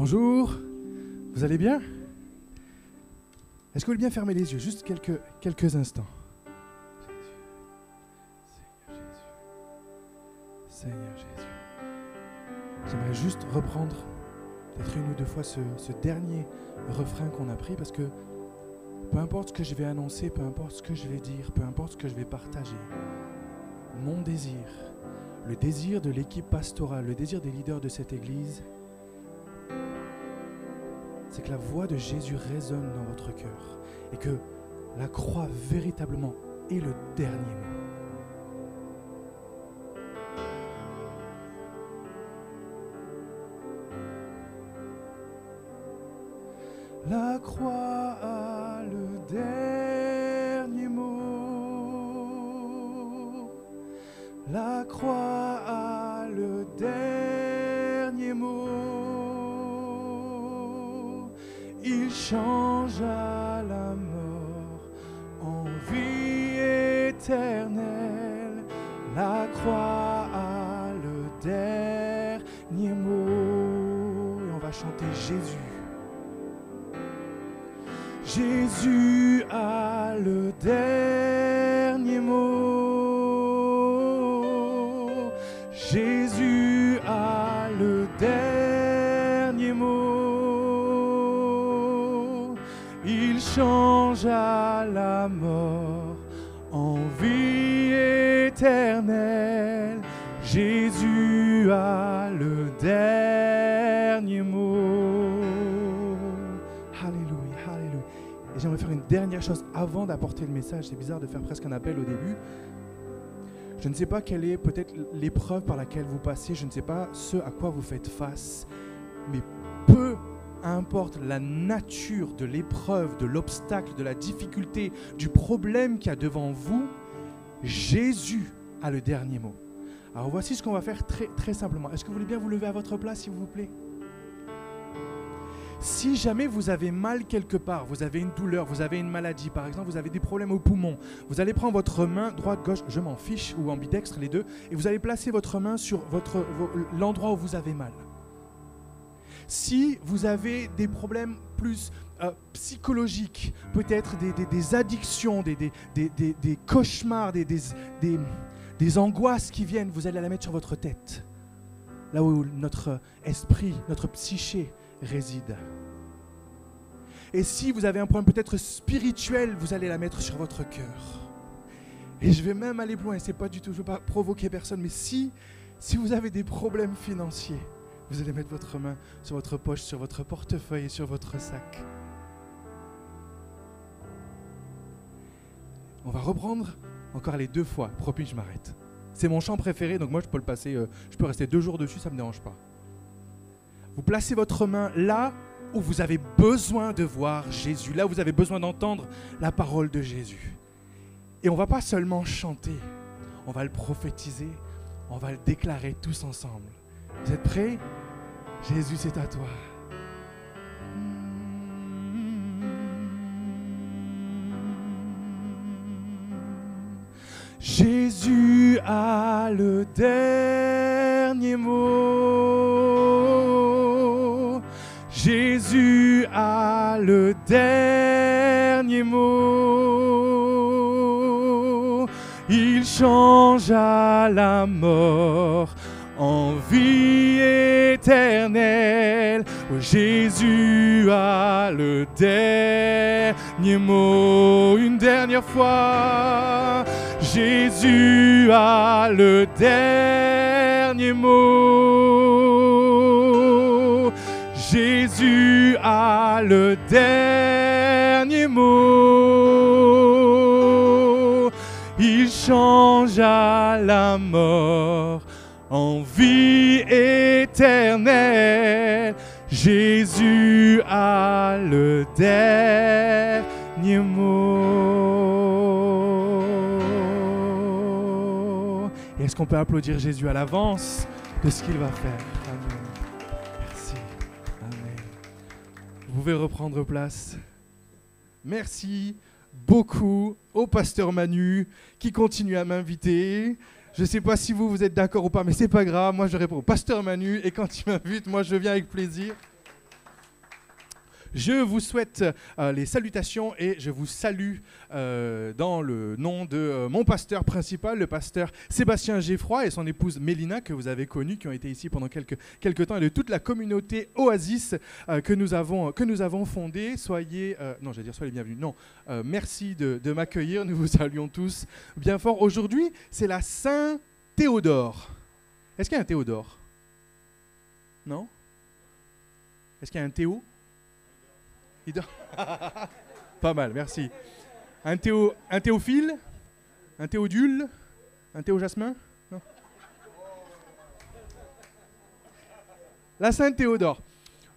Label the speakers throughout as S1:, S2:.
S1: Bonjour, vous allez bien? Est-ce que vous voulez bien fermer les yeux, juste quelques instants? Seigneur Jésus. J'aimerais juste reprendre peut-être une ou deux fois ce dernier refrain qu'on a pris, parce que peu importe ce que je vais annoncer, peu importe ce que je vais dire, peu importe ce que je vais partager, mon désir, le désir de l'équipe pastorale, le désir des leaders de cette église, c'est que la voix de Jésus résonne dans votre cœur et que la croix véritablement est le dernier mot. La croix a le dernier mot. La croix a le dernier mot. Il changea la mort en vie éternelle. La croix a le dernier mot. Et on va chanter Jésus. Jésus a le dernier mot. Jésus a le dernier mot. Il changea la mort en vie éternelle. Jésus a le dernier mot. Alléluia, alléluia. Et j'aimerais faire une dernière chose avant d'apporter le message. C'est bizarre de faire presque un appel au début. Je ne sais pas quelle est peut-être l'épreuve par laquelle vous passez. Je ne sais pas ce à quoi vous faites face. Mais peu importe la nature de l'épreuve, de l'obstacle, de la difficulté, du problème qu'il y a devant vous, Jésus a le dernier mot. Alors voici ce qu'on va faire très, très simplement. Est-ce que vous voulez bien vous lever à votre place, s'il vous plaît ? Si jamais vous avez mal quelque part, vous avez une douleur, vous avez une maladie, par exemple, vous avez des problèmes au poumon, vous allez prendre votre main droite, gauche, je m'en fiche, ou ambidextre, les deux, et vous allez placer votre main sur l'endroit où vous avez mal. Si vous avez des problèmes plus psychologiques, peut-être des addictions, des cauchemars, des angoisses qui viennent, vous allez la mettre sur votre tête, là où notre esprit, notre psyché réside. Et si vous avez un problème peut-être spirituel, vous allez la mettre sur votre cœur. Et je vais même aller plus loin, c'est pas du tout, je ne veux pas provoquer personne, mais si vous avez des problèmes financiers, vous allez mettre votre main sur votre poche, sur votre portefeuille et sur votre sac. On va reprendre encore les 2 fois, promis, je m'arrête. C'est mon chant préféré, donc moi je peux le passer, je peux rester 2 jours dessus, ça ne me dérange pas. Vous placez votre main là où vous avez besoin de voir Jésus, là où vous avez besoin d'entendre la parole de Jésus. Et on ne va pas seulement chanter, on va le prophétiser, on va le déclarer tous ensemble. Vous êtes prêts? Jésus, c'est à toi. Jésus a le dernier mot. Jésus a le dernier mot. Il changea la mort en vie éternelle. Oh, Jésus a le dernier mot. Une dernière fois. Jésus a le dernier mot. Jésus a le dernier mot. Il changea la mort en vie éternelle. Jésus a le dernier mot. Et est-ce qu'on peut applaudir Jésus à l'avance de ce qu'il va faire? Amen. Merci. Amen. Vous pouvez reprendre place. Merci beaucoup au pasteur Manu qui continue à m'inviter. Je ne sais pas si vous êtes d'accord ou pas, mais c'est pas grave. Moi, je réponds au pasteur Manu et quand il m'invite, moi, je viens avec plaisir. Je vous souhaite les salutations et je vous salue dans le nom de mon pasteur principal, le pasteur Sébastien Geffroy et son épouse Mélina, que vous avez connus, qui ont été ici pendant quelques temps, et de toute la communauté Oasis que nous avons fondée. Soyez les bienvenus. Non, merci de m'accueillir. Nous vous saluons tous bien fort. Aujourd'hui, c'est la Saint-Théodore. Est-ce qu'il y a un Théodore? Non? Est-ce qu'il y a un Théo? Pas mal, merci. Un Théophile? Un Théodule? Un Théo-Jasmin? Non. La Sainte Théodore.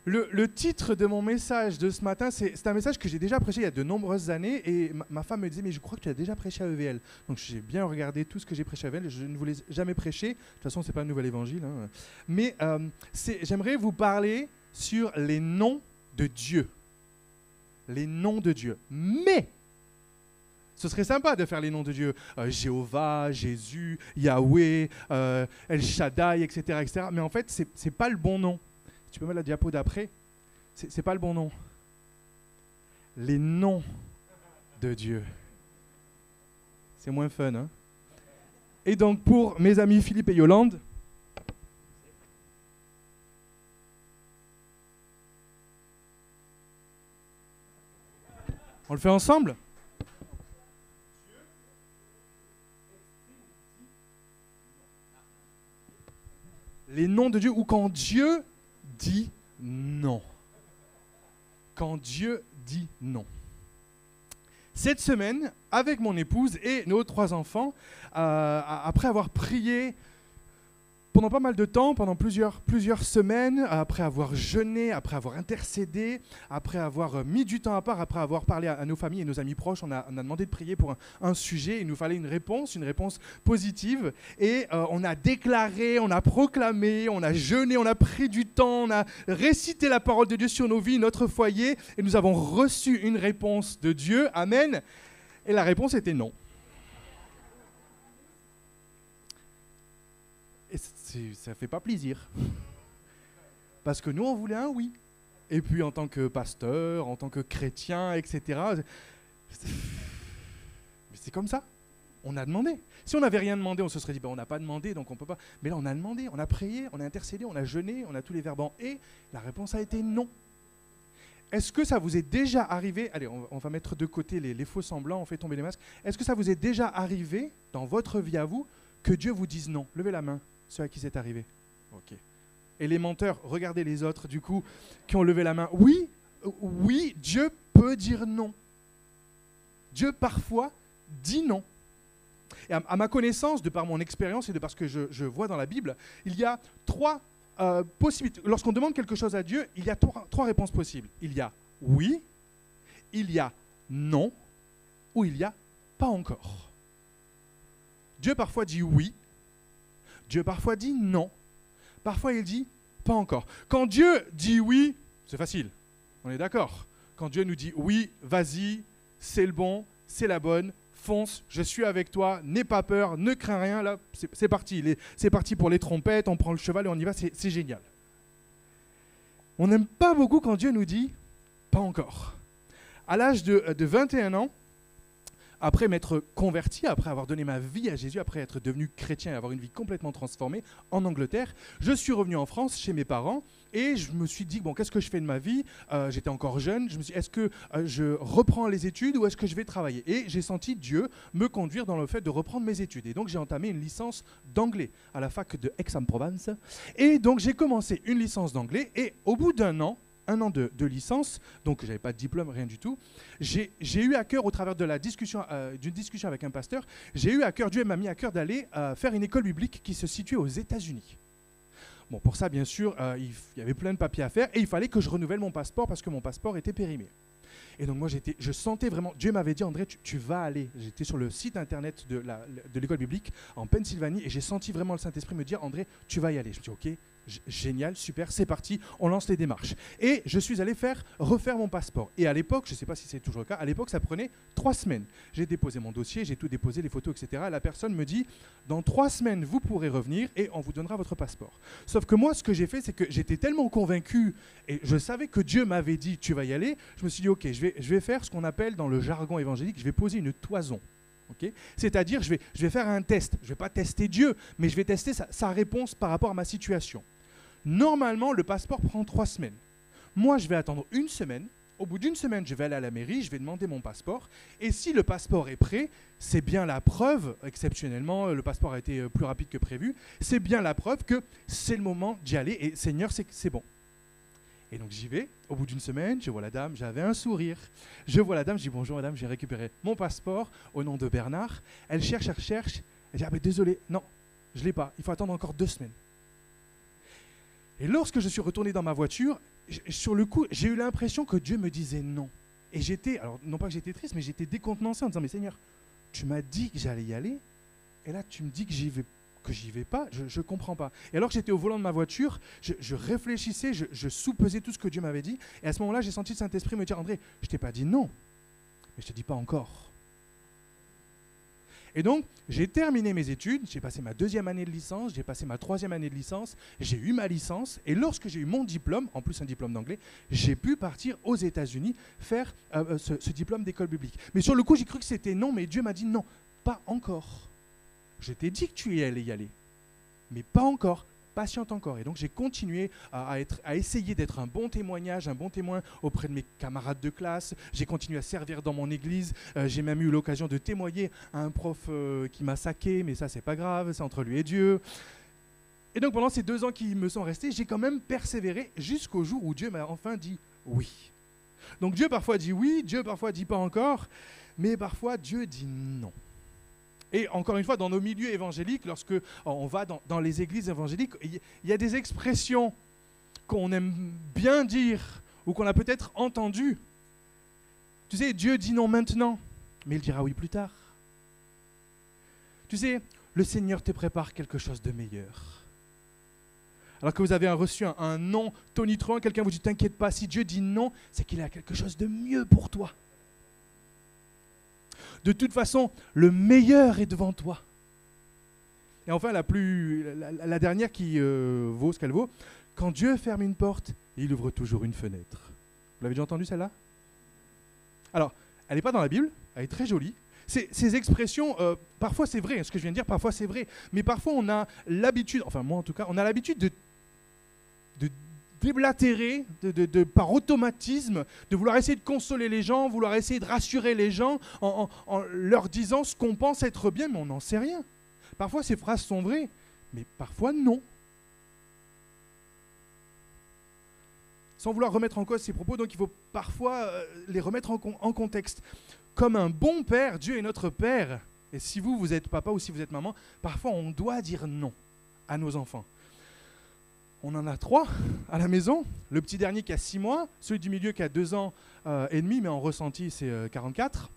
S1: Le titre de mon message de ce matin, c'est un message que j'ai déjà prêché il y a de nombreuses années, et ma femme me disait, mais je crois que tu as déjà prêché à EVL. Donc j'ai bien regardé tout ce que j'ai prêché à EVL, je ne voulais jamais prêcher, de toute façon c'est pas un nouvel évangile, hein. Mais j'aimerais vous parler sur les noms de Dieu. Les noms de Dieu. Mais ce serait sympa de faire les noms de Dieu. Jéhovah, Jésus, Yahweh, El Shaddai, etc., etc. Mais en fait, c'est pas le bon nom. Tu peux mettre la diapo d'après. C'est pas le bon nom. Les noms de Dieu. C'est moins fun, hein? Et donc, pour mes amis Philippe et Yolande, on le fait ensemble? Les noms de Dieu, ou quand Dieu dit non. Quand Dieu dit non. Cette semaine, avec mon épouse et nos 3 enfants, après avoir prié pendant pas mal de temps, pendant plusieurs semaines, après avoir jeûné, après avoir intercédé, après avoir mis du temps à part, après avoir parlé à nos familles et nos amis proches, on a demandé de prier pour un sujet. Il nous fallait une réponse positive. Et on a déclaré, on a proclamé, on a jeûné, on a pris du temps, on a récité la parole de Dieu sur nos vies, notre foyer, et nous avons reçu une réponse de Dieu. Amen. Et la réponse était non. Et ça ne fait pas plaisir. Parce que nous, on voulait un oui. Et puis, en tant que pasteur, en tant que chrétien, etc., mais c'est comme ça. On a demandé. Si on n'avait rien demandé, on se serait dit, on n'a pas demandé, donc on ne peut pas. Mais là, on a demandé, on a prié, on a intercédé, on a jeûné, on a tous les verbes en « et ». La réponse a été non. Est-ce que ça vous est déjà arrivé, allez, on va mettre de côté les faux semblants, on fait tomber les masques. Est-ce que ça vous est déjà arrivé, dans votre vie à vous, que Dieu vous dise non? Levez la main, ceux à qui c'est arrivé. Ok. Et les menteurs, regardez les autres, du coup, qui ont levé la main. Oui, Dieu peut dire non. Dieu, parfois, dit non. Et à ma connaissance, de par mon expérience et de par ce que je vois dans la Bible, il y a 3 possibilités. Lorsqu'on demande quelque chose à Dieu, il y a 3 réponses possibles. Il y a oui, il y a non, ou il y a pas encore. Dieu parfois dit oui, Dieu parfois dit non, parfois il dit pas encore. Quand Dieu dit oui, c'est facile, on est d'accord. Quand Dieu nous dit oui, vas-y, c'est le bon, c'est la bonne, fonce, je suis avec toi, n'aie pas peur, ne crains rien, là, c'est parti. C'est parti pour les trompettes, on prend le cheval et on y va, c'est génial. On n'aime pas beaucoup quand Dieu nous dit pas encore. À l'âge de 21 ans, après m'être converti, après avoir donné ma vie à Jésus, après être devenu chrétien et avoir une vie complètement transformée en Angleterre, je suis revenu en France chez mes parents et je me suis dit, qu'est-ce que je fais de ma vie? J'étais encore jeune, je me suis dit, est-ce que je reprends les études ou est-ce que je vais travailler? Et j'ai senti Dieu me conduire dans le fait de reprendre mes études. Et donc j'ai entamé une licence d'anglais à la fac de Aix-en-Provence. Et donc j'ai commencé une licence d'anglais et au bout d'un an de licence, donc je n'avais pas de diplôme, rien du tout. J'ai eu à cœur, au travers de d'une discussion avec un pasteur, j'ai eu à cœur, Dieu m'a mis à cœur d'aller faire une école biblique qui se situait aux États-Unis. Bon, pour ça, bien sûr, il y avait plein de papiers à faire et il fallait que je renouvelle mon passeport parce que mon passeport était périmé. Et donc moi, je sentais vraiment, Dieu m'avait dit, André, tu vas aller. J'étais sur le site internet de l'école biblique en Pennsylvanie et j'ai senti vraiment le Saint-Esprit me dire, André, tu vas y aller. Je me suis dit, ok, Génial, super, c'est parti, on lance les démarches. Et je suis allé refaire mon passeport. Et à l'époque, je ne sais pas si c'est toujours le cas, à l'époque, ça prenait 3 semaines. J'ai déposé mon dossier, j'ai tout déposé, les photos, etc. La personne me dit, dans 3 semaines, vous pourrez revenir et on vous donnera votre passeport. Sauf que moi, ce que j'ai fait, c'est que j'étais tellement convaincu et je savais que Dieu m'avait dit, tu vas y aller. Je me suis dit, ok, je vais faire ce qu'on appelle dans le jargon évangélique, je vais poser une toison. Okay. C'est-à-dire, je vais faire un test. Je ne vais pas tester Dieu, mais je vais tester sa réponse par rapport à ma situation. Normalement, le passeport prend 3 semaines. Moi, je vais attendre 1 semaine. Au bout d'1 semaine, je vais aller à la mairie, je vais demander mon passeport. Et si le passeport est prêt, c'est bien la preuve, exceptionnellement, le passeport a été plus rapide que prévu, c'est bien la preuve que c'est le moment d'y aller. Et Seigneur, c'est bon. Et donc j'y vais, au bout d'1 semaine, je vois la dame, j'avais un sourire. Je vois la dame, je dis bonjour madame, j'ai récupéré mon passeport au nom de Bernard. Elle cherche, elle dit ah ben désolé, non, je ne l'ai pas, il faut attendre encore 2 semaines. Et lorsque je suis retourné dans ma voiture, sur le coup, j'ai eu l'impression que Dieu me disait non. Et j'étais, alors non pas que j'étais triste, mais j'étais décontenancé en disant mais Seigneur, tu m'as dit que j'allais y aller, et là tu me dis que j'y vais pas, je comprends pas. Et alors que j'étais au volant de ma voiture, je réfléchissais, je soupesais tout ce que Dieu m'avait dit. Et à ce moment-là, j'ai senti le Saint-Esprit me dire, André, je t'ai pas dit non, mais je te dis pas encore. Et donc, j'ai terminé mes études, j'ai passé ma 2e année de licence, j'ai passé ma 3e année de licence, j'ai eu ma licence, et lorsque j'ai eu mon diplôme, en plus un diplôme d'anglais, j'ai pu partir aux États-Unis faire ce diplôme d'école biblique. Mais sur le coup, j'ai cru que c'était non, mais Dieu m'a dit non, pas encore. Je t'ai dit que tu y allais y aller, mais pas encore, patiente encore. Et donc j'ai continué à essayer d'être un bon témoignage, un bon témoin auprès de mes camarades de classe. J'ai continué à servir dans mon église. J'ai même eu l'occasion de témoigner à un prof qui m'a saqué, mais ça c'est pas grave, c'est entre lui et Dieu. Et donc pendant ces 2 ans qui me sont restés, j'ai quand même persévéré jusqu'au jour où Dieu m'a enfin dit oui. Donc Dieu parfois dit oui, Dieu parfois dit pas encore, mais parfois Dieu dit non. Et encore une fois, dans nos milieux évangéliques, lorsque on va dans les églises évangéliques, il y a des expressions qu'on aime bien dire ou qu'on a peut-être entendues. Tu sais, Dieu dit non maintenant, mais il dira oui plus tard. Tu sais, le Seigneur te prépare quelque chose de meilleur. Alors que vous avez reçu un non tonitruant, quelqu'un vous dit « T'inquiète pas, si Dieu dit non, c'est qu'il a quelque chose de mieux pour toi. » De toute façon, le meilleur est devant toi. Et enfin, la dernière qui vaut ce qu'elle vaut, quand Dieu ferme une porte, il ouvre toujours une fenêtre. Vous l'avez déjà entendu celle-là? Alors, elle n'est pas dans la Bible, elle est très jolie. Ces expressions, parfois c'est vrai, ce que je viens de dire, parfois c'est vrai, mais parfois on a l'habitude, enfin moi en tout cas, on a l'habitude de déblatérer par automatisme, de vouloir essayer de consoler les gens, vouloir essayer de rassurer les gens en leur disant ce qu'on pense être bien, mais on n'en sait rien. Parfois ces phrases sont vraies, mais parfois non. Sans vouloir remettre en cause ces propos, donc il faut parfois les remettre en contexte. Comme un bon père, Dieu est notre père, et si vous êtes papa ou si vous êtes maman, parfois on doit dire non à nos enfants. On en a 3 à la maison. Le petit dernier qui a 6 mois, celui du milieu qui a 2 ans et demi, mais en ressenti c'est 44.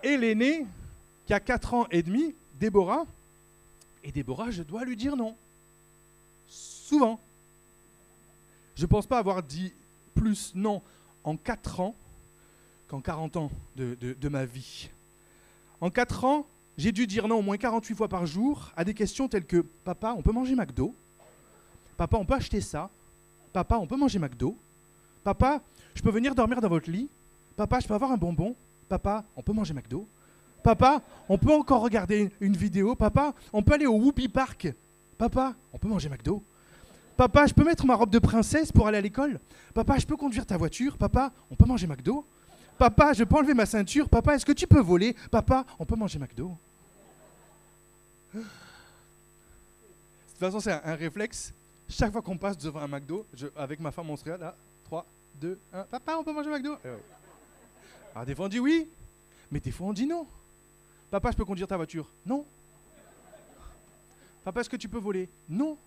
S1: Et l'aîné qui a 4 ans et demi, Déborah. Et Déborah, je dois lui dire non. Souvent. Je ne pense pas avoir dit plus non en 4 ans qu'en 40 ans de ma vie. En 4 ans, j'ai dû dire non au moins 48 fois par jour à des questions telles que « Papa, on peut manger McDo ? Papa, on peut acheter ça ? Papa, on peut manger McDo ? Papa, je peux venir dormir dans votre lit ? Papa, je peux avoir un bonbon ? Papa, on peut manger McDo ? Papa, on peut encore regarder une vidéo ? Papa, on peut aller au Whoopi Park ? Papa, on peut manger McDo ? Papa, je peux mettre ma robe de princesse pour aller à l'école ? Papa, je peux conduire ta voiture ? Papa, on peut manger McDo ? Papa, je peux enlever ma ceinture ? Papa, est-ce que tu peux voler ? Papa, on peut manger McDo ? De toute façon, c'est un réflexe. Chaque fois qu'on passe devant un McDo, avec ma femme, on se regarde, là, 3, 2, 1, papa, on peut manger McDo ? Alors des fois on dit oui, mais des fois on dit non. Papa, je peux conduire ta voiture ? Non. Papa, est-ce que tu peux voler ? Non.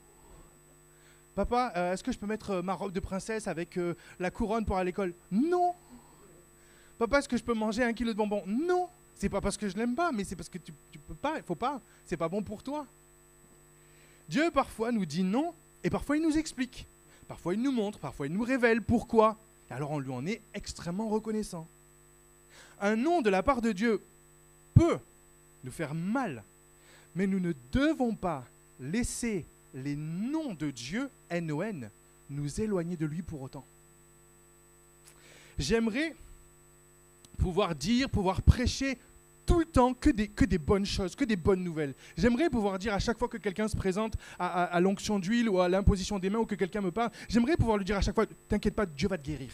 S1: Papa, est-ce que je peux mettre ma robe de princesse avec la couronne pour aller à l'école ? Non. Papa, est-ce que je peux manger 1 kilo de bonbons ? Non. C'est pas parce que je l'aime pas, mais c'est parce que tu peux pas, il faut pas, c'est pas bon pour toi. Dieu parfois nous dit non Et parfois, il nous explique, parfois, il nous montre, parfois, il nous révèle pourquoi. Et alors, on lui en est extrêmement reconnaissant. Un non de la part de Dieu peut nous faire mal, mais nous ne devons pas laisser les noms de Dieu, N-O-N, nous éloigner de lui pour autant. J'aimerais pouvoir dire, pouvoir prêcher tout le temps que des bonnes choses, que des bonnes nouvelles. J'aimerais pouvoir dire à chaque fois que quelqu'un se présente à l'onction d'huile ou à l'imposition des mains ou que quelqu'un me parle, j'aimerais pouvoir lui dire à chaque fois, t'inquiète pas, Dieu va te guérir.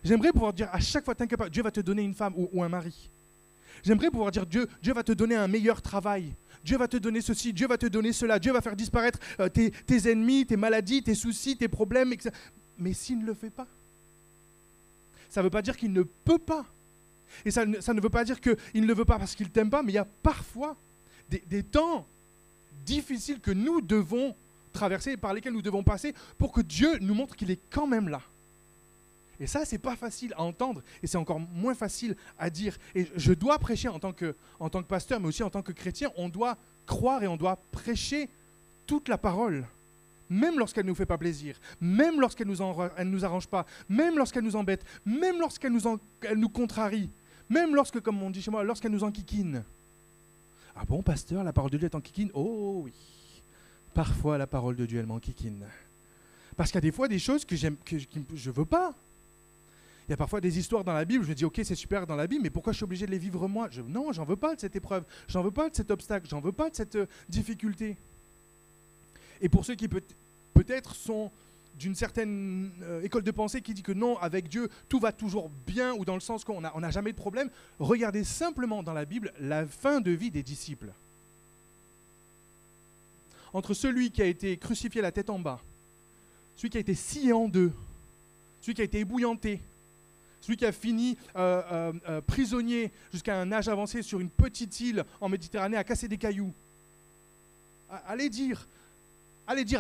S1: J'aimerais pouvoir dire à chaque fois, t'inquiète pas, Dieu va te donner une femme ou un mari. J'aimerais pouvoir dire, Dieu va te donner un meilleur travail. Dieu va te donner ceci, Dieu va te donner cela. Dieu va faire disparaître tes ennemis, tes maladies, tes soucis, tes problèmes, etc. Mais s'il ne le fait pas, ça ne veut pas dire qu'il ne peut pas. Et ça ne veut pas dire qu'il ne le veut pas parce qu'il ne t'aime pas, mais il y a parfois des temps difficiles que nous devons traverser, par lesquels nous devons passer, pour que Dieu nous montre qu'il est quand même là. Et ça, c'est pas facile à entendre, et c'est encore moins facile à dire. Et je dois prêcher en tant que pasteur, mais aussi en tant que chrétien, on doit croire et on doit prêcher toute la parole, même lorsqu'elle ne nous fait pas plaisir, même lorsqu'elle ne nous arrange pas, même lorsqu'elle nous embête, même lorsqu'elle nous contrarie, même lorsque, comme on dit chez moi, lorsqu'elle nous enquiquine. Ah bon, pasteur, la parole de Dieu est enquiquine? Oh oui, parfois la parole de Dieu, elle m'enquiquine. Parce qu'il y a des fois des choses que je ne veux pas. Il y a parfois des histoires dans la Bible, je me dis, ok, c'est super dans la Bible, mais pourquoi je suis obligé de les vivre moi? Non, j'en veux pas de cette épreuve, j'en veux pas de cet obstacle, j'en veux pas de cette difficulté. Et pour ceux qui peut-être sont d'une certaine école de pensée qui dit que non, avec Dieu, tout va toujours bien, ou dans le sens qu'on n'a jamais de problème, regardez simplement dans la Bible la fin de vie des disciples. Entre celui qui a été crucifié la tête en bas, celui qui a été scié en deux, celui qui a été ébouillanté, celui qui a fini prisonnier jusqu'à un âge avancé sur une petite île en Méditerranée à casser des cailloux. Allez dire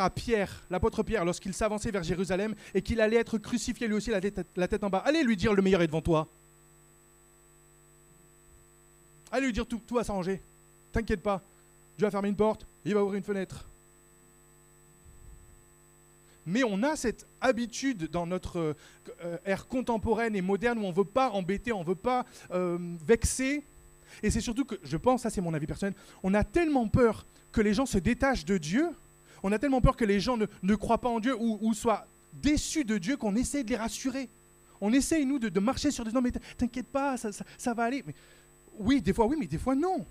S1: à Pierre, l'apôtre Pierre, lorsqu'il s'avançait vers Jérusalem et qu'il allait être crucifié lui aussi la tête en bas, allez lui dire le meilleur est devant toi. Allez lui dire tout va s'arranger. T'inquiète pas, Dieu va fermer une porte, il va ouvrir une fenêtre. Mais on a cette habitude dans notre ère contemporaine et moderne où on ne veut pas embêter, on ne veut pas vexer. Et c'est surtout que, je pense, ça c'est mon avis personnel, on a tellement peur que les gens se détachent de Dieu, on a tellement peur que les gens ne croient pas en Dieu ou soient déçus de Dieu qu'on essaie de les rassurer. On essaie, nous, de marcher sur des... Non, mais t'inquiète pas, ça va aller. Mais, oui, des fois oui, mais des fois non.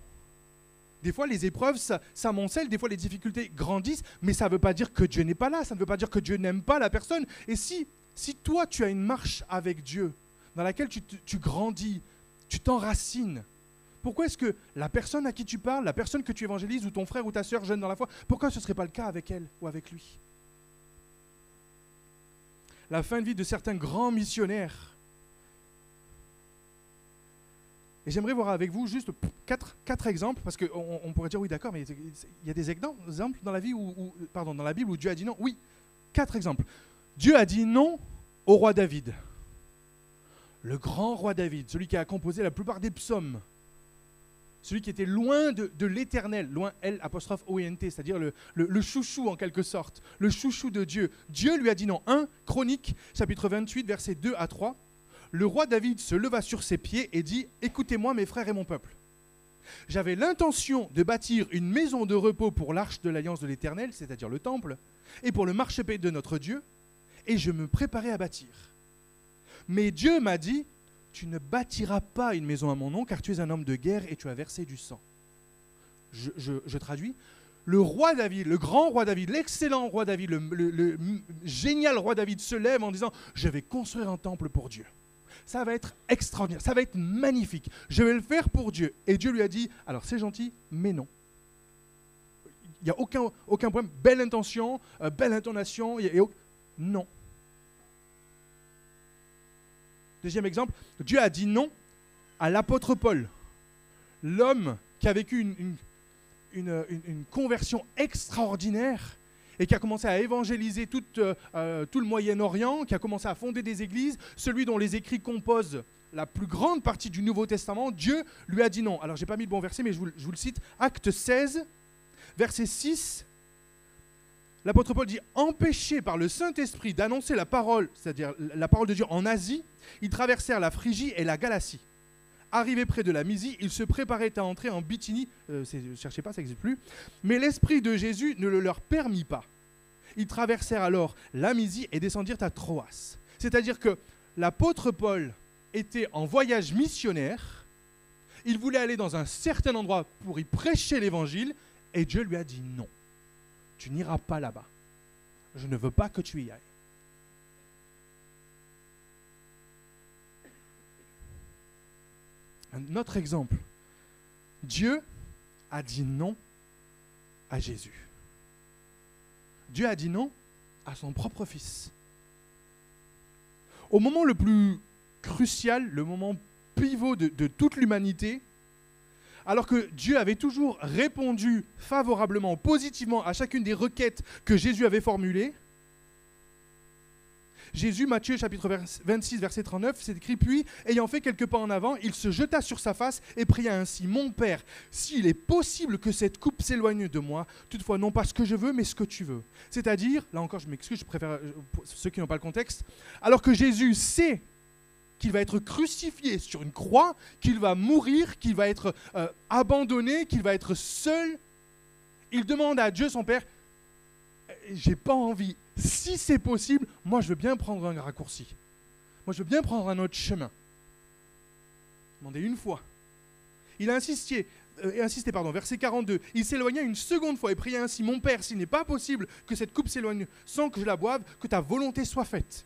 S1: Des fois, les épreuves s'amoncellent, des fois, les difficultés grandissent, mais ça ne veut pas dire que Dieu n'est pas là, ça ne veut pas dire que Dieu n'aime pas la personne. Et si toi, tu as une marche avec Dieu, dans laquelle tu grandis, tu t'enracines, pourquoi est-ce que la personne à qui tu parles, la personne que tu évangélises, ou ton frère ou ta sœur jeune dans la foi, pourquoi ce ne serait pas le cas avec elle ou avec lui? La fin de vie de certains grands missionnaires. Et j'aimerais voir avec vous juste quatre exemples, parce qu'on pourrait dire, oui d'accord, mais il y a des exemples dans la vie dans la Bible où Dieu a dit non. Oui, 4 exemples. Dieu a dit non au roi David. Le grand roi David, celui qui a composé la plupart des psaumes. Celui qui était loin de l'éternel, loin L'-O-I-N-T, c'est-à-dire le chouchou en quelque sorte, le chouchou de Dieu. Dieu lui a dit non. 1 Chroniques, chapitre 28, versets 2 à 3. Le roi David se leva sur ses pieds et dit « Écoutez-moi mes frères et mon peuple. J'avais l'intention de bâtir une maison de repos pour l'arche de l'alliance de l'Éternel, c'est-à-dire le temple, et pour le marchepied de notre Dieu, et je me préparais à bâtir. Mais Dieu m'a dit « Tu ne bâtiras pas une maison à mon nom, car tu es un homme de guerre et tu as versé du sang. » Je traduis. Le roi David, le grand roi David, l'excellent roi David, le génial roi David se lève en disant « Je vais construire un temple pour Dieu. » Ça va être extraordinaire, ça va être magnifique. Je vais le faire pour Dieu. Et Dieu lui a dit, alors c'est gentil, mais non. Il n'y a aucun problème. Belle intention, belle intonation. Non. Deuxième exemple, Dieu a dit non à l'apôtre Paul. L'homme qui a vécu une conversion extraordinaire et qui a commencé à évangéliser tout le Moyen-Orient, qui a commencé à fonder des églises, celui dont les écrits composent la plus grande partie du Nouveau Testament, Dieu lui a dit non. Alors, je n'ai pas mis le bon verset, mais je vous le cite. Acte 16, verset 6 l'apôtre Paul dit, empêché par le Saint-Esprit d'annoncer la parole, c'est-à-dire la parole de Dieu en Asie, ils traversèrent la Phrygie et la Galatie. Arrivés près de la Mysie, ils se préparaient à entrer en Bithynie, ne cherchez pas, ça n'existe plus, mais l'Esprit de Jésus ne le leur permit pas. Ils traversèrent alors la Mysie et descendirent à Troas. C'est-à-dire que l'apôtre Paul était en voyage missionnaire, il voulait aller dans un certain endroit pour y prêcher l'évangile, et Dieu lui a dit non, tu n'iras pas là-bas. Je ne veux pas que tu y ailles. Un autre exemple, Dieu a dit non à Jésus. Dieu a dit non à son propre fils. Au moment le plus crucial, le moment pivot de toute l'humanité, alors que Dieu avait toujours répondu favorablement, positivement à chacune des requêtes que Jésus avait formulées, Jésus, Matthieu chapitre 26, verset 39, c'est écrit, puis, ayant fait quelques pas en avant, il se jeta sur sa face et pria ainsi, mon Père, s'il est possible que cette coupe s'éloigne de moi, toutefois non pas ce que je veux, mais ce que tu veux. C'est-à-dire, là encore je m'excuse, je préfère, pour ceux qui n'ont pas le contexte, alors que Jésus sait qu'il va être crucifié sur une croix, qu'il va mourir, qu'il va être abandonné, qu'il va être seul, il demande à Dieu, son Père, j'ai pas envie. Si c'est possible, moi je veux bien prendre un raccourci. Moi je veux bien prendre un autre chemin. Demandez une fois. Il a insisté, verset 42. Il s'éloigna une seconde fois et pria ainsi, mon Père, s'il n'est pas possible que cette coupe s'éloigne sans que je la boive, que ta volonté soit faite.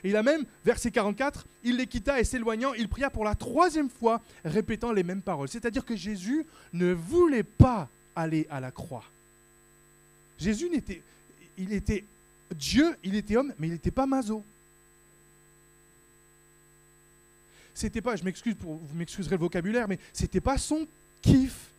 S1: Et il a même, verset 44, il les quitta et s'éloignant, il pria pour la troisième fois, répétant les mêmes paroles. C'est-à-dire que Jésus ne voulait pas aller à la croix. Jésus il était Dieu, il était homme, mais il n'était pas maso. C'était pas, vous m'excuserez le vocabulaire, mais c'était pas son kiff.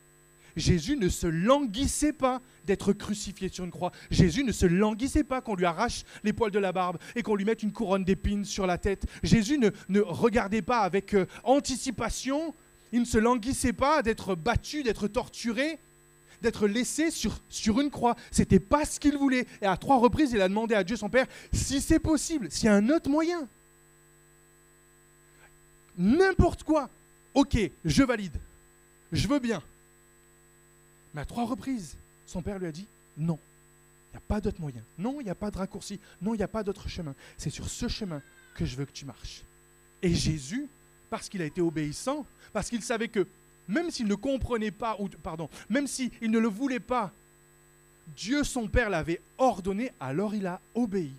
S1: Jésus ne se languissait pas d'être crucifié sur une croix. Jésus ne se languissait pas qu'on lui arrache les poils de la barbe et qu'on lui mette une couronne d'épines sur la tête. Jésus ne regardait pas avec anticipation, il ne se languissait pas d'être battu, d'être torturé, d'être laissé sur une croix. C'était pas ce qu'il voulait. Et à 3 reprises, il a demandé à Dieu son Père, si c'est possible, s'il y a un autre moyen. N'importe quoi. Ok, je valide. Je veux bien. Mais à 3 reprises, son Père lui a dit, non, il n'y a pas d'autre moyen. Non, il n'y a pas de raccourci. Non, il n'y a pas d'autre chemin. C'est sur ce chemin que je veux que tu marches. Et Jésus, parce qu'il a été obéissant, parce qu'il savait que même s'il ne comprenait pas, même s'il ne le voulait pas, Dieu son Père l'avait ordonné, alors il a obéi.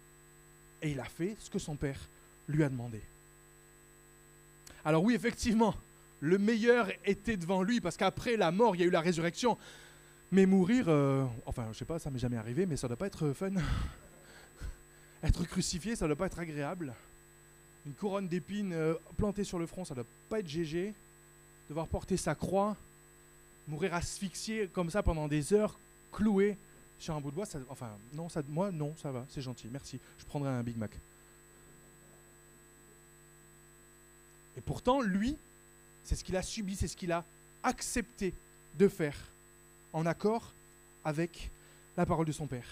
S1: Et il a fait ce que son Père lui a demandé. Alors oui, effectivement, le meilleur était devant lui, parce qu'après la mort, il y a eu la résurrection. Mais mourir, je sais pas, ça m'est jamais arrivé, mais ça doit pas être fun. Être crucifié, ça doit pas être agréable. Une couronne d'épines plantée sur le front, ça doit pas être GG. Devoir porter sa croix, mourir asphyxié comme ça pendant des heures, cloué sur un bout de bois, moi non, ça va, c'est gentil, merci, je prendrai un Big Mac. Et pourtant, lui, c'est ce qu'il a subi, c'est ce qu'il a accepté de faire, en accord avec la parole de son Père.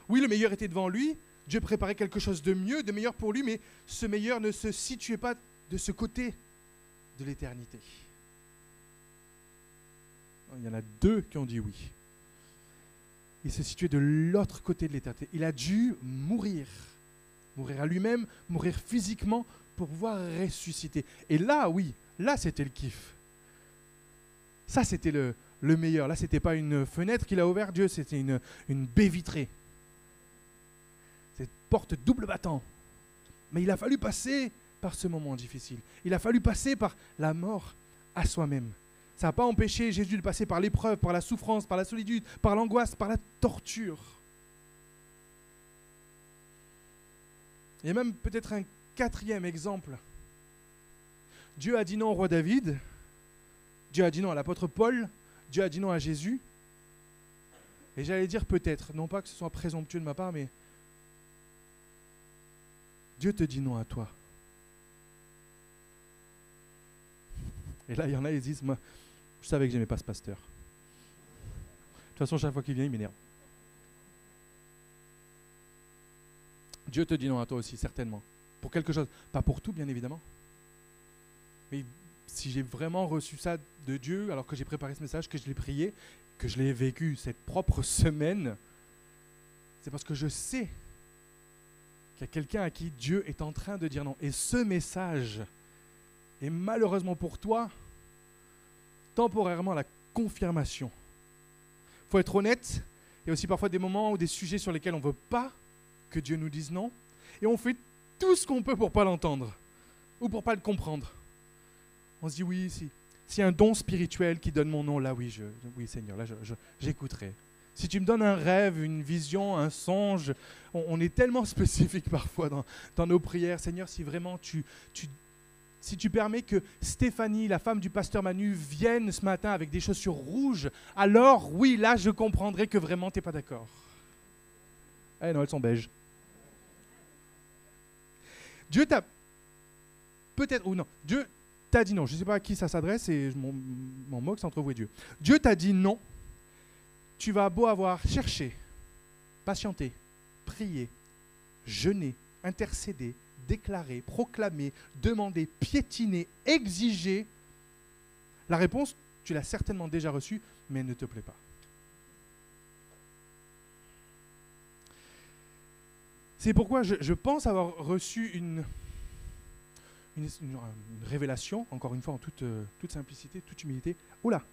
S1: Oui, le meilleur était devant lui, Dieu préparait quelque chose de mieux, de meilleur pour lui, mais ce meilleur ne se situait pas de ce côté de l'éternité. Il y en a 2 qui ont dit oui. Il se situait de l'autre côté de l'éternité. Il a dû mourir à lui-même, mourir physiquement pour pouvoir ressusciter. Et là, oui, là c'était le kiff. Ça c'était le meilleur. Là c'était pas une fenêtre qu'il a ouverte, Dieu, c'était une baie vitrée. Cette porte double battant. Mais il a fallu passer par ce moment difficile. Il a fallu passer par la mort à soi-même. Ça n'a pas empêché Jésus de passer par l'épreuve, par la souffrance, par la solitude, par l'angoisse, par la torture. Il y a même peut-être un 4e exemple. Dieu a dit non au roi David, Dieu a dit non à l'apôtre Paul, Dieu a dit non à Jésus. Et j'allais dire peut-être, non pas que ce soit présomptueux de ma part, mais Dieu te dit non à toi. Et là, il y en a, ils disent, moi, je savais que j'aimais pas ce pasteur. De toute façon, chaque fois qu'il vient, il m'énerve. Dieu te dit non à toi aussi, certainement. Pour quelque chose. Pas pour tout, bien évidemment. Mais si j'ai vraiment reçu ça de Dieu, alors que j'ai préparé ce message, que je l'ai prié, que je l'ai vécu cette propre semaine, c'est parce que je sais qu'il y a quelqu'un à qui Dieu est en train de dire non. Et ce message est malheureusement pour toi, temporairement, la confirmation. Il faut être honnête, il y a aussi parfois des moments ou des sujets sur lesquels on ne veut pas que Dieu nous dise non, et on fait tout ce qu'on peut pour ne pas l'entendre, ou pour ne pas le comprendre. On se dit oui, si un don spirituel qui donne mon nom, là oui, oui Seigneur, là j'écouterai. Si tu me donnes un rêve, une vision, un songe, on est tellement spécifique parfois dans nos prières. Seigneur, si vraiment si tu permets que Stéphanie, la femme du pasteur Manu, vienne ce matin avec des chaussures rouges, alors oui, là je comprendrai que vraiment tu n'es pas d'accord. Eh non, elles sont beiges. Dieu t'a peut-être, ou non, Dieu t'a dit non. Je ne sais pas à qui ça s'adresse et je m'en moque, c'est entre vous et Dieu. Dieu t'a dit non. Tu vas beau avoir cherché, patienté, prié, jeûné, intercédé, déclaré, proclamé, demandé, piétiné, exigé. La réponse, tu l'as certainement déjà reçue, mais elle ne te plaît pas. C'est pourquoi je pense avoir reçu une révélation, encore une fois en toute simplicité, toute humilité. Oula,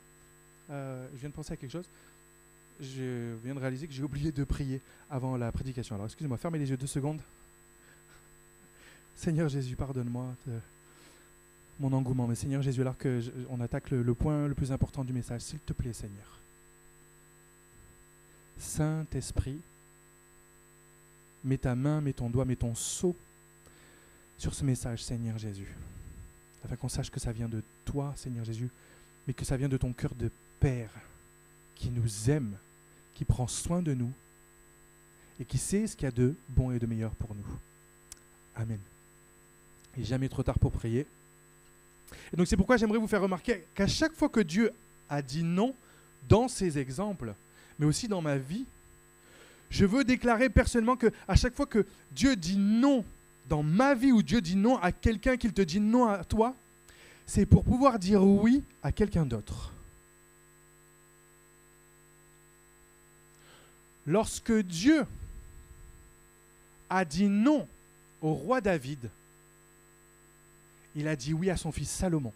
S1: je viens de penser à quelque chose. Je viens de réaliser que j'ai oublié de prier avant la prédication. Alors excusez-moi, fermez les yeux 2 secondes. Seigneur Jésus, pardonne-moi mon engouement. Mais Seigneur Jésus, alors qu'on attaque le point le plus important du message, s'il te plaît Seigneur. Saint-Esprit, mets ta main, mets ton doigt, mets ton sceau sur ce message, Seigneur Jésus. Afin qu'on sache que ça vient de toi, Seigneur Jésus, mais que ça vient de ton cœur de Père qui nous aime, qui prend soin de nous et qui sait ce qu'il y a de bon et de meilleur pour nous. Amen. Il n'est jamais trop tard pour prier. Et donc c'est pourquoi j'aimerais vous faire remarquer qu'à chaque fois que Dieu a dit non dans ces exemples, mais aussi dans ma vie, je veux déclarer personnellement qu'à chaque fois que Dieu dit non dans ma vie ou Dieu dit non à quelqu'un, qu'il te dit non à toi, c'est pour pouvoir dire oui à quelqu'un d'autre. Lorsque Dieu a dit non au roi David, il a dit oui à son fils Salomon.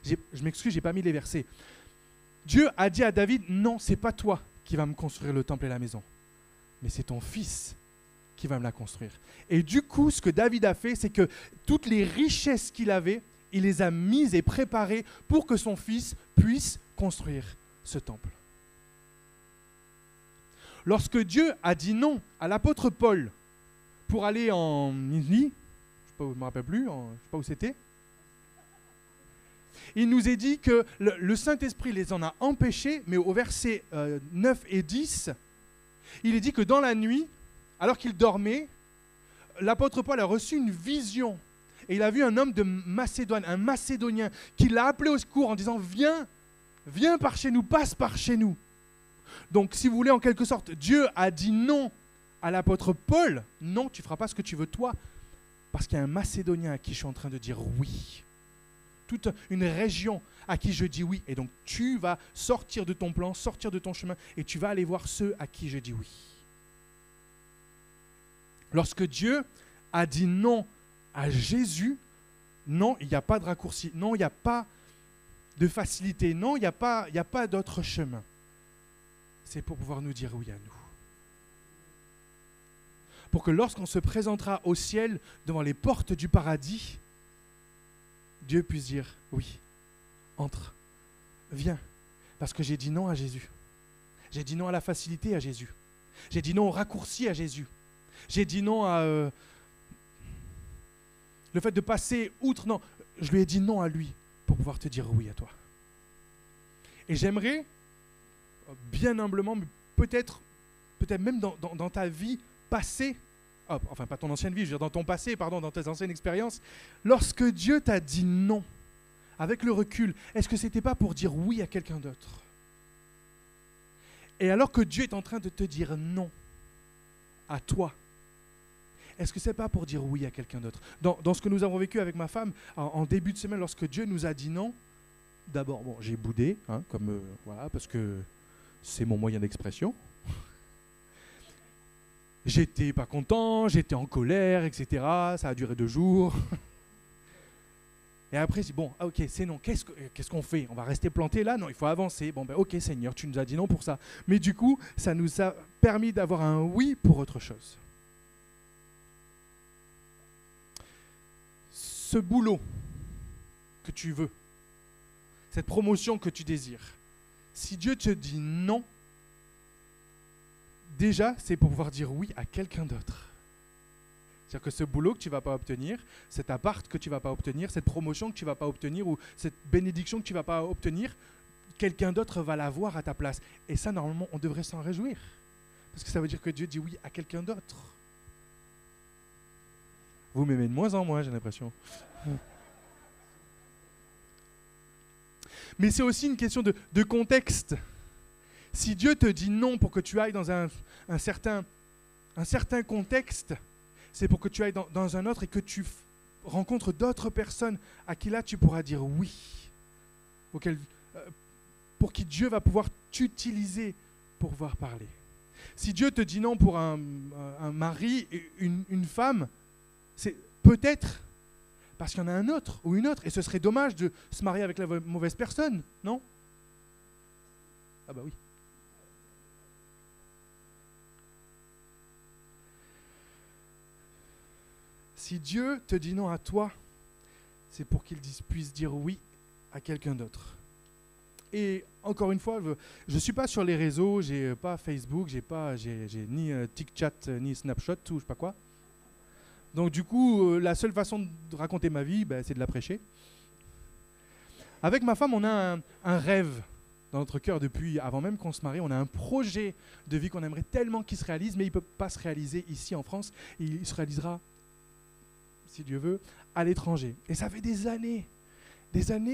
S1: Je m'excuse, je n'ai pas mis les versets. Dieu a dit à David, non, ce n'est pas toi qui vas me construire le temple et la maison, mais c'est ton fils qui va me la construire. Et du coup, ce que David a fait, c'est que toutes les richesses qu'il avait, il les a mises et préparées pour que son fils puisse construire ce temple. Lorsque Dieu a dit non à l'apôtre Paul pour aller en Italie, je ne me rappelle plus, je ne sais pas où c'était, il nous est dit que le Saint-Esprit les en a empêchés, mais au verset 9 et 10, il est dit que dans la nuit, alors qu'il dormait, l'apôtre Paul a reçu une vision. Et il a vu un homme de Macédoine, un Macédonien, qui l'a appelé au secours en disant « Viens par chez nous, passe par chez nous ». Donc, si vous voulez, en quelque sorte, Dieu a dit non à l'apôtre Paul. Non, tu ne feras pas ce que tu veux toi, parce qu'il y a un Macédonien à qui je suis en train de dire oui. Toute une région à qui je dis oui. Et donc, tu vas sortir de ton plan, sortir de ton chemin, et tu vas aller voir ceux à qui je dis oui. Lorsque Dieu a dit non à Jésus, non, il n'y a pas de raccourci. Non, il n'y a pas de facilité. Non, il n'y a pas d'autre chemin. C'est pour pouvoir nous dire oui à nous. Pour que lorsqu'on se présentera au ciel devant les portes du paradis, Dieu puisse dire oui, entre, viens, parce que j'ai dit non à Jésus. J'ai dit non à la facilité à Jésus. J'ai dit non au raccourci à Jésus. J'ai dit non à le fait de passer outre. Non, je lui ai dit non à lui pour pouvoir te dire oui à toi. Et j'aimerais, bien humblement, mais peut-être même dans ta vie passée, enfin pas ton ancienne vie, je veux dire dans ton passé, pardon, dans tes anciennes expériences, lorsque Dieu t'a dit non, avec le recul, est-ce que c'était pas pour dire oui à quelqu'un d'autre? Et alors que Dieu est en train de te dire non à toi, est-ce que c'est pas pour dire oui à quelqu'un d'autre? Dans ce que nous avons vécu avec ma femme, en début de semaine, lorsque Dieu nous a dit non, d'abord, bon, j'ai boudé, hein, voilà, parce que c'est mon moyen d'expression. J'étais pas content, j'étais en colère, etc. Ça a duré 2 jours. Et après, c'est bon, ok, c'est non. Qu'est-ce qu'on fait? On va rester planté là? Non, il faut avancer. Bon, ben ok, Seigneur, tu nous as dit non pour ça. Mais du coup, ça nous a permis d'avoir un oui pour autre chose. Ce boulot que tu veux, cette promotion que tu désires, si Dieu te dit non, déjà, c'est pour pouvoir dire oui à quelqu'un d'autre. C'est-à-dire que ce boulot que tu ne vas pas obtenir, cet appart que tu ne vas pas obtenir, cette promotion que tu ne vas pas obtenir ou cette bénédiction que tu ne vas pas obtenir, quelqu'un d'autre va l'avoir à ta place. Et ça, normalement, on devrait s'en réjouir. Parce que ça veut dire que Dieu dit oui à quelqu'un d'autre. Vous m'aimez de moins en moins, j'ai l'impression. Mais c'est aussi une question de contexte. Si Dieu te dit non pour que tu ailles dans un certain contexte, c'est pour que tu ailles dans un autre et que tu rencontres d'autres personnes à qui là tu pourras dire oui, pour qui Dieu va pouvoir t'utiliser pour pouvoir parler. Si Dieu te dit non pour un mari et une femme, c'est peut-être parce qu'il y en a un autre ou une autre, et ce serait dommage de se marier avec la mauvaise personne, non? Ah bah oui. Si Dieu te dit non à toi, c'est pour qu'il puisse dire oui à quelqu'un d'autre. Et encore une fois, je ne suis pas sur les réseaux, j'ai pas Facebook, j'ai ni TikTok, ni Snapchat, ou je ne sais pas quoi. Donc du coup, la seule façon de raconter ma vie, c'est de la prêcher. Avec ma femme, on a un rêve dans notre cœur depuis avant même qu'on se marie. On a un projet de vie qu'on aimerait tellement qu'il se réalise, mais il ne peut pas se réaliser ici en France. Il se réalisera, si Dieu veut, à l'étranger. Et ça fait des années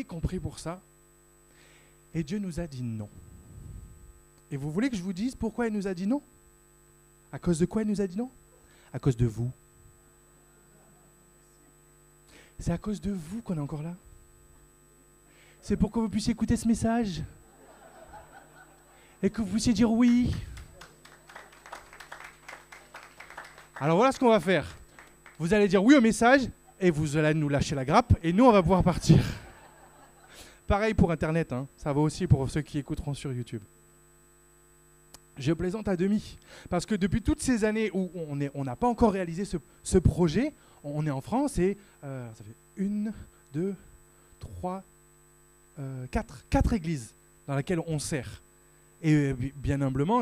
S1: qu'on prie pour ça. Et Dieu nous a dit non. Et vous voulez que je vous dise pourquoi il nous a dit non? À cause de quoi il nous a dit non? À cause de vous. C'est à cause de vous qu'on est encore là. C'est pour que vous puissiez écouter ce message. Et que vous puissiez dire oui. Alors voilà ce qu'on va faire. Vous allez dire oui au message et vous allez nous lâcher la grappe et nous on va pouvoir partir. Pareil pour Internet, hein. Ça va aussi pour ceux qui écouteront sur YouTube. Je plaisante à demi. Parce que depuis toutes ces années où on n'a pas encore réalisé ce projet, on est en France et ça fait 1, 2, 3, 4 églises dans lesquelles on sert. Et bien humblement,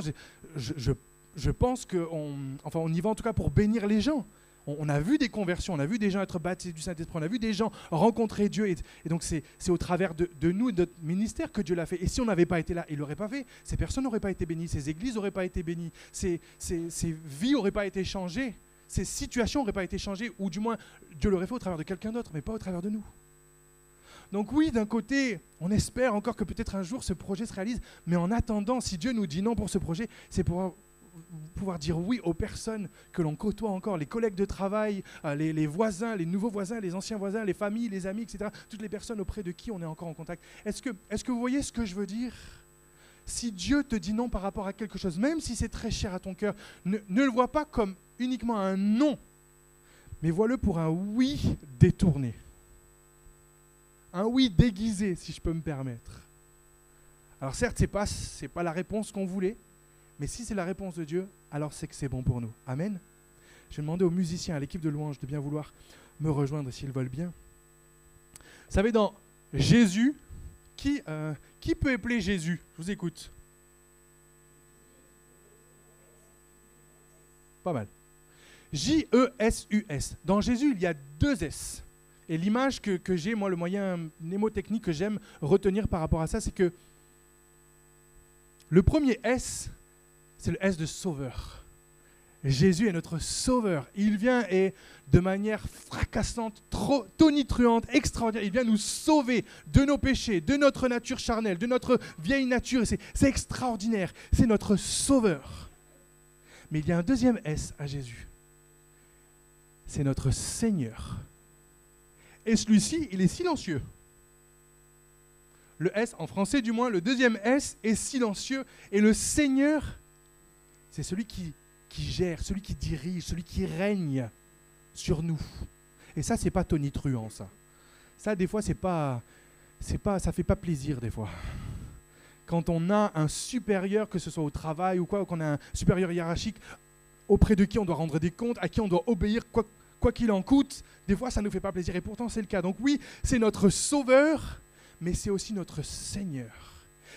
S1: je pense qu'on y va en tout cas pour bénir les gens. On a vu des conversions, on a vu des gens être baptisés du Saint-Esprit, on a vu des gens rencontrer Dieu. Et donc c'est au travers de nous et de notre ministère que Dieu l'a fait. Et si on n'avait pas été là, il ne l'aurait pas fait. Ces personnes n'auraient pas été bénies, ces églises n'auraient pas été bénies, ces vies n'auraient pas été changées, ces situations n'auraient pas été changées, ou du moins Dieu l'aurait fait au travers de quelqu'un d'autre, mais pas au travers de nous. Donc oui, d'un côté, on espère encore que peut-être un jour ce projet se réalise, mais en attendant, si Dieu nous dit non pour ce projet, c'est pour pouvoir dire oui aux personnes que l'on côtoie encore, les collègues de travail, les voisins, les nouveaux voisins, les anciens voisins, les familles, les amis, etc. Toutes les personnes auprès de qui on est encore en contact. Est-ce que vous voyez ce que je veux dire? Si Dieu te dit non par rapport à quelque chose, même si c'est très cher à ton cœur, ne le vois pas comme uniquement un non, mais vois-le pour un oui détourné. Un oui déguisé, si je peux me permettre. Alors certes, c'est pas la réponse qu'on voulait, mais si c'est la réponse de Dieu, alors c'est que c'est bon pour nous. Amen. Je vais demander aux musiciens, à l'équipe de louange, de bien vouloir me rejoindre s'ils veulent bien. Vous savez, dans Jésus, qui peut épeler Jésus? Je vous écoute. Pas mal. J-E-S-U-S. Dans Jésus, il y a 2 S. Et l'image que j'ai, moi, le moyen mnémotechnique que j'aime retenir par rapport à ça, c'est que le premier S, c'est le S de sauveur. Jésus est notre sauveur. Il vient et de manière fracassante, tonitruante, extraordinaire, il vient nous sauver de nos péchés, de notre nature charnelle, de notre vieille nature. C'est extraordinaire. C'est notre sauveur. Mais il y a un deuxième S à Jésus. c'est notre Seigneur. Et celui-ci, il est silencieux. Le S, en français du moins, le deuxième S est silencieux. Et le Seigneur, c'est celui qui gère, celui qui dirige, celui qui règne sur nous. Et ça, c'est pas tonitruant, ça. Ça, des fois, ça fait pas plaisir, des fois. Quand on a un supérieur, que ce soit au travail ou quoi, ou qu'on a un supérieur hiérarchique auprès de qui on doit rendre des comptes, à qui on doit obéir, quoi qu'il en coûte, des fois, ça ne nous fait pas plaisir. Et pourtant, c'est le cas. Donc oui, c'est notre Sauveur, mais c'est aussi notre Seigneur.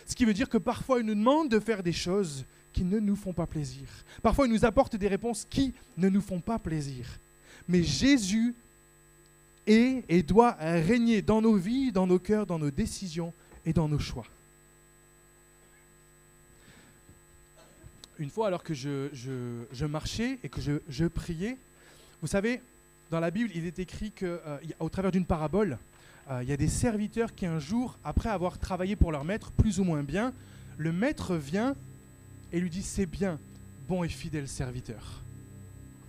S1: Ce qui veut dire que parfois, il nous demande de faire des choses qui ne nous font pas plaisir. Parfois, il nous apporte des réponses qui ne nous font pas plaisir. Mais Jésus est et doit régner dans nos vies, dans nos cœurs, dans nos décisions et dans nos choix. Une fois, alors que je marchais et que je priais, vous savez, dans la Bible, il est écrit qu'au travers d'une parabole, il y a des serviteurs qui un jour, après avoir travaillé pour leur maître, plus ou moins bien, le maître vient et lui dit « C'est bien, bon et fidèle serviteur.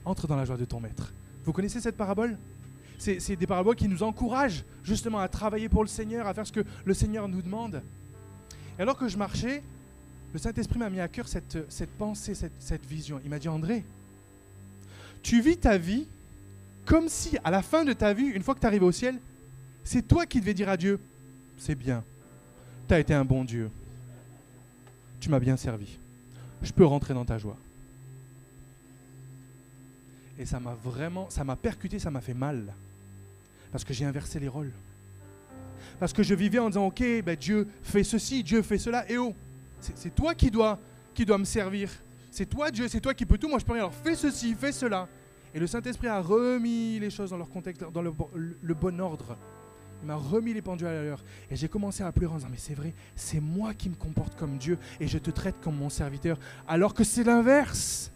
S1: Entre dans la joie de ton maître. » Vous connaissez cette parabole ? C'est des paraboles qui nous encouragent justement à travailler pour le Seigneur, à faire ce que le Seigneur nous demande. Et alors que je marchais, le Saint-Esprit m'a mis à cœur cette pensée, cette vision. Il m'a dit « André, tu vis ta vie comme si, à la fin de ta vie, une fois que tu arrives au ciel, c'est toi qui devais dire à Dieu, c'est bien, tu as été un bon Dieu, tu m'as bien servi, je peux rentrer dans ta joie. » Et ça m'a percuté, ça m'a fait mal, parce que j'ai inversé les rôles. Parce que je vivais en disant, ok, ben Dieu fait ceci, Dieu fait cela, et oh, c'est toi qui dois me servir. C'est toi Dieu, c'est toi qui peux tout, moi je peux rien. Alors fais ceci, fais cela. Et le Saint-Esprit a remis les choses dans leur contexte, dans le bon ordre. Il m'a remis les pendules à l'heure. Et j'ai commencé à pleurer en disant, mais c'est vrai, c'est moi qui me comporte comme Dieu et je te traite comme mon serviteur. Alors que c'est l'inverse.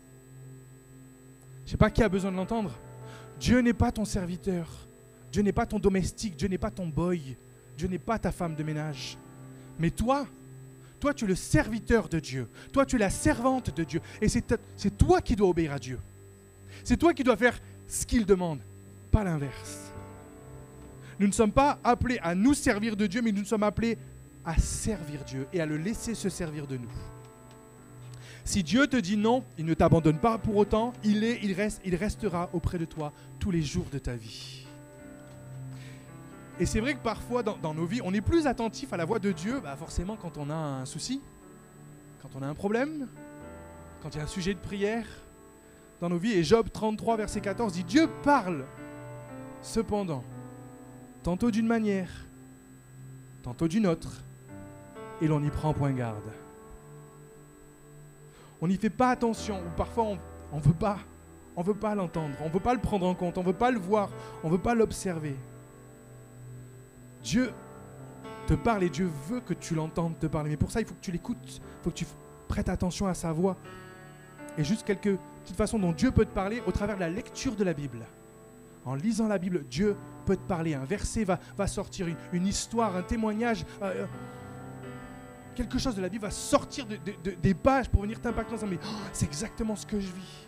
S1: Je ne sais pas qui a besoin de l'entendre. Dieu n'est pas ton serviteur. Dieu n'est pas ton domestique. Dieu n'est pas ton boy. Dieu n'est pas ta femme de ménage. Mais toi, tu es le serviteur de Dieu. Toi, tu es la servante de Dieu. Et c'est toi qui dois obéir à Dieu. C'est toi qui dois faire ce qu'il demande, pas l'inverse. Nous ne sommes pas appelés à nous servir de Dieu, mais nous sommes appelés à servir Dieu et à le laisser se servir de nous. Si Dieu te dit non, il ne t'abandonne pas pour autant, il restera auprès de toi tous les jours de ta vie. Et c'est vrai que parfois dans nos vies, on est plus attentif à la voix de Dieu, forcément quand on a un souci, quand on a un problème, quand il y a un sujet de prière dans nos vies. Et Job 33, verset 14 dit « Dieu parle, cependant, tantôt d'une manière, tantôt d'une autre, et l'on n'y prend point garde. » On n'y fait pas attention, ou parfois on veut pas l'entendre, on ne veut pas le prendre en compte, on ne veut pas le voir, on ne veut pas l'observer. Dieu te parle et Dieu veut que tu l'entendes te parler. Mais pour ça, il faut que tu l'écoutes, il faut que tu prêtes attention à sa voix. Et juste quelques petites façons dont Dieu peut te parler au travers de la lecture de la Bible. En lisant la Bible, Dieu peut te parler. Un verset va sortir, une histoire, un témoignage, quelque chose de la Bible va sortir des pages pour venir t'impacter en disant mais c'est exactement ce que je vis.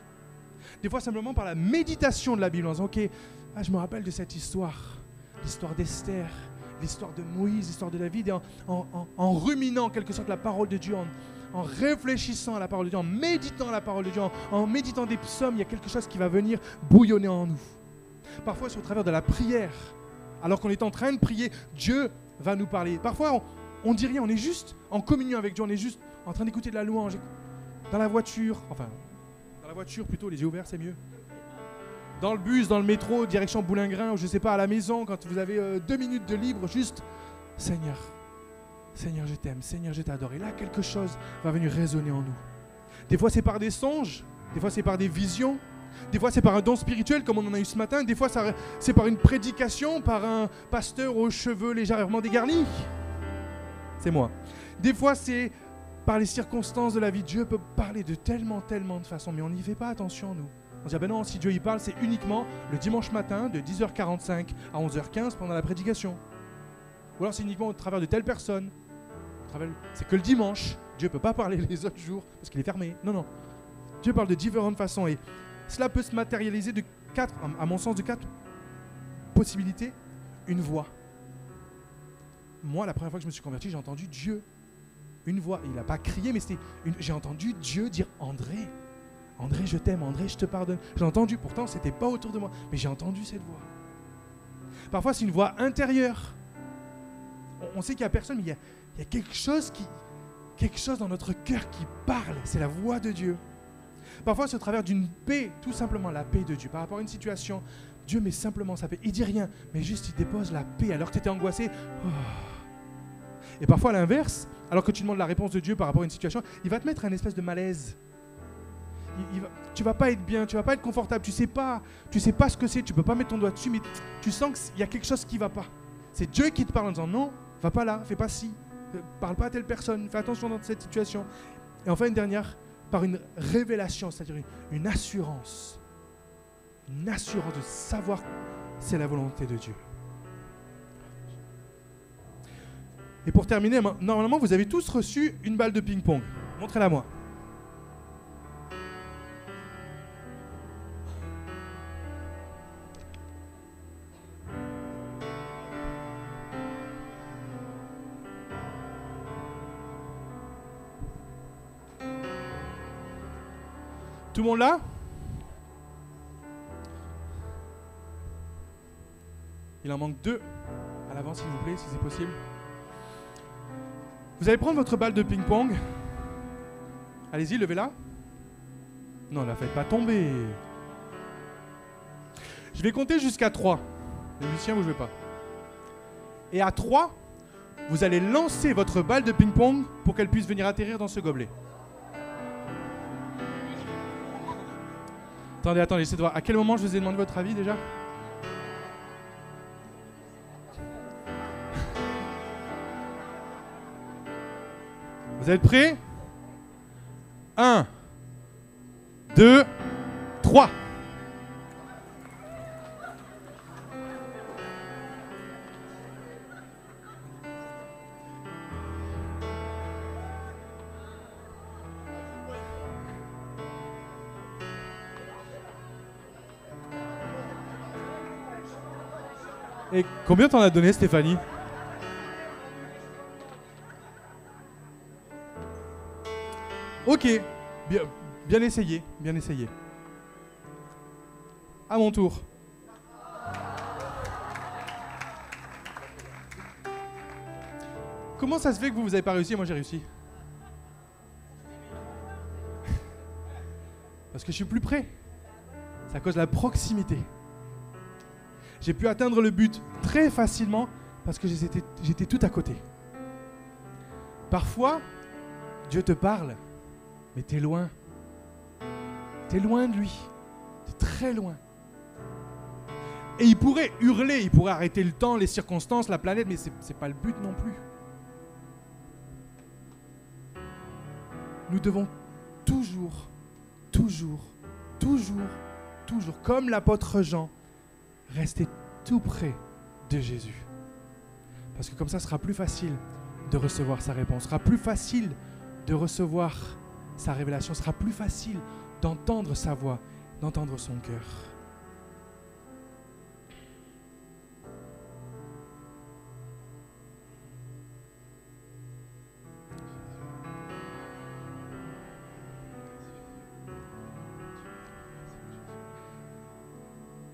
S1: Des fois simplement par la méditation de la Bible en disant ok, je me rappelle de cette histoire, l'histoire d'Esther, l'histoire de Moïse, l'histoire de David, et en ruminant en quelque sorte la parole de Dieu, en réfléchissant à la parole de Dieu, en méditant la parole de Dieu, en méditant des psaumes, il y a quelque chose qui va venir bouillonner en nous. Parfois c'est au travers de la prière, alors qu'on est en train de prier, Dieu va nous parler. Parfois on dit rien, on est juste en communion avec Dieu, on est juste en train d'écouter de la louange, dans la voiture, plutôt, les yeux ouverts c'est mieux. Dans le bus, dans le métro, direction Boulingrin, ou je ne sais pas, à la maison, quand vous avez 2 minutes de libre, juste Seigneur, je t'aime, Seigneur, je t'adore. Et là, quelque chose va venir résonner en nous. Des fois, c'est par des songes, des fois, c'est par des visions, des fois, c'est par un don spirituel, comme on en a eu ce matin, des fois, c'est par une prédication, par un pasteur aux cheveux légèrement dégarnis. C'est moi. Des fois, c'est par les circonstances de la vie. Dieu peut parler de tellement de façons, mais on n'y fait pas attention, nous. On se dit, non, si Dieu y parle, c'est uniquement le dimanche matin de 10h45 à 11h15 pendant la prédication. Ou alors c'est uniquement au travers de telle personne. C'est que le dimanche. Dieu ne peut pas parler les autres jours parce qu'il est fermé. Non. Dieu parle de différentes façons et cela peut se matérialiser de à mon sens, de 4 possibilités, une voix. Moi, la première fois que je me suis converti, j'ai entendu Dieu. Une voix. Il n'a pas crié, mais j'ai entendu Dieu dire André. André, je t'aime. André, je te pardonne. J'ai entendu, pourtant, ce n'était pas autour de moi, mais j'ai entendu cette voix. Parfois, c'est une voix intérieure. On sait qu'il n'y a personne, mais il y a quelque chose dans notre cœur qui parle. C'est la voix de Dieu. Parfois, c'est au travers d'une paix, tout simplement la paix de Dieu. Par rapport à une situation, Dieu met simplement sa paix. Il ne dit rien, mais juste il dépose la paix alors que tu étais angoissé. Oh. Et parfois, à l'inverse, alors que tu demandes la réponse de Dieu par rapport à une situation, il va te mettre un espèce de malaise. Tu ne vas pas être bien, tu ne vas pas être confortable, tu sais pas ce que c'est, tu ne peux pas mettre ton doigt dessus, mais tu sens qu'il y a quelque chose qui ne va pas. C'est Dieu qui te parle en disant non, va pas là, fais pas ci, parle pas à telle personne, fais attention dans cette situation. Et enfin, une dernière, par une révélation, c'est-à-dire une assurance de savoir que c'est la volonté de Dieu. Et pour terminer, normalement, vous avez tous reçu une balle de ping-pong. Montrez-la moi. Tout le monde là? Il en manque 2 à l'avant, s'il vous plaît, si c'est possible. Vous allez prendre votre balle de ping-pong. Allez-y, levez-la. Non, ne la faites pas tomber. Je vais compter jusqu'à 3. Les musiciens, vous ne jouez pas. Et à 3, vous allez lancer votre balle de ping-pong pour qu'elle puisse venir atterrir dans ce gobelet. Attendez, j'essaie de voir. À quel moment je vous ai demandé votre avis déjà? Vous êtes prêts? 1, 2, 3. Et combien t'en as donné, Stéphanie? Ok, bien essayé, bien essayé. À mon tour. Comment ça se fait que vous n'avez pas réussi et moi j'ai réussi? Parce que je suis plus près. C'est à cause de la proximité. J'ai pu atteindre le but très facilement parce que j'étais tout à côté. Parfois, Dieu te parle, mais t'es loin. T'es loin de lui. T'es très loin. Et il pourrait hurler, il pourrait arrêter le temps, les circonstances, la planète, mais c'est pas le but non plus. Nous devons toujours, comme l'apôtre Jean, rester tout près de Jésus. Parce que comme ça, ce sera plus facile de recevoir sa réponse, ce sera plus facile de recevoir sa révélation, ce sera plus facile d'entendre sa voix, d'entendre son cœur.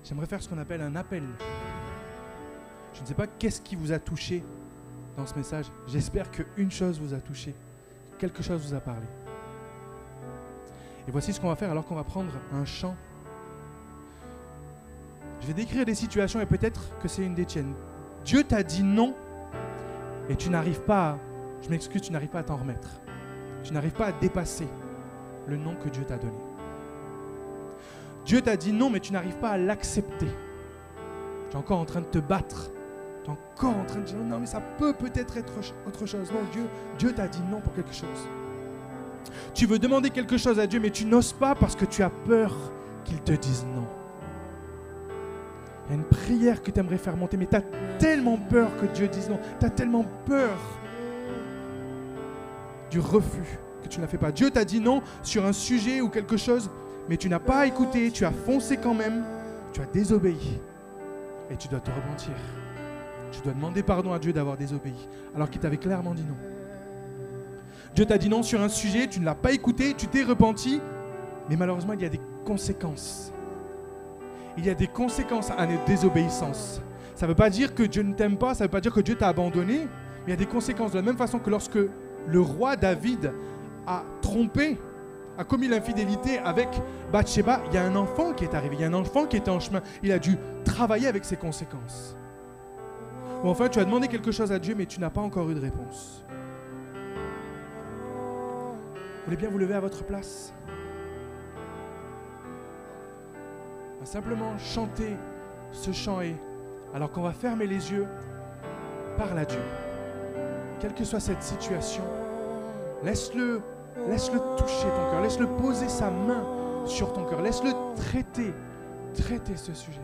S1: J'aimerais faire ce qu'on appelle un appel. Je ne sais pas qu'est-ce qui vous a touché dans ce message. J'espère qu'une chose vous a touché. Quelque chose vous a parlé. Et voici ce qu'on va faire alors qu'on va prendre un chant. Je vais décrire des situations et peut-être que c'est une des tiennes. Dieu t'a dit non et tu n'arrives pas à, je m'excuse, tu n'arrives pas à t'en remettre. Tu n'arrives pas à dépasser le non que Dieu t'a donné. Dieu t'a dit non, mais tu n'arrives pas à l'accepter. Tu es encore en train de te battre. Tu es encore en train de dire non, mais ça peut-être être autre chose. Non, Dieu t'a dit non pour quelque chose. Tu veux demander quelque chose à Dieu, mais tu n'oses pas parce que tu as peur qu'il te dise non. Il y a une prière que tu aimerais faire monter, mais tu as tellement peur que Dieu dise non. Tu as tellement peur du refus que tu ne la fais pas. Dieu t'a dit non sur un sujet ou quelque chose, mais tu n'as pas écouté, tu as foncé quand même, Tu as désobéi et tu dois te repentir. Tu dois demander pardon à Dieu d'avoir désobéi, alors qu'il t'avait clairement dit non. Dieu t'a dit non sur un sujet, tu ne l'as pas écouté, tu t'es repenti, mais malheureusement, il y a des conséquences. Il y a des conséquences à une désobéissance. Ça ne veut pas dire que Dieu ne t'aime pas, ça ne veut pas dire que Dieu t'a abandonné, mais il y a des conséquences. De la même façon que lorsque le roi David a trompé, a commis l'infidélité avec Bathsheba, il y a un enfant qui est arrivé, il y a un enfant qui était en chemin. Il a dû travailler avec ses conséquences. Ou enfin, tu as demandé quelque chose à Dieu, mais tu n'as pas encore eu de réponse. Vous voulez bien vous lever à votre place? On va simplement chanter ce chant et alors qu'on va fermer les yeux, parle à Dieu. Quelle que soit cette situation, laisse-le toucher ton cœur, laisse-le poser sa main sur ton cœur, laisse-le traiter ce sujet.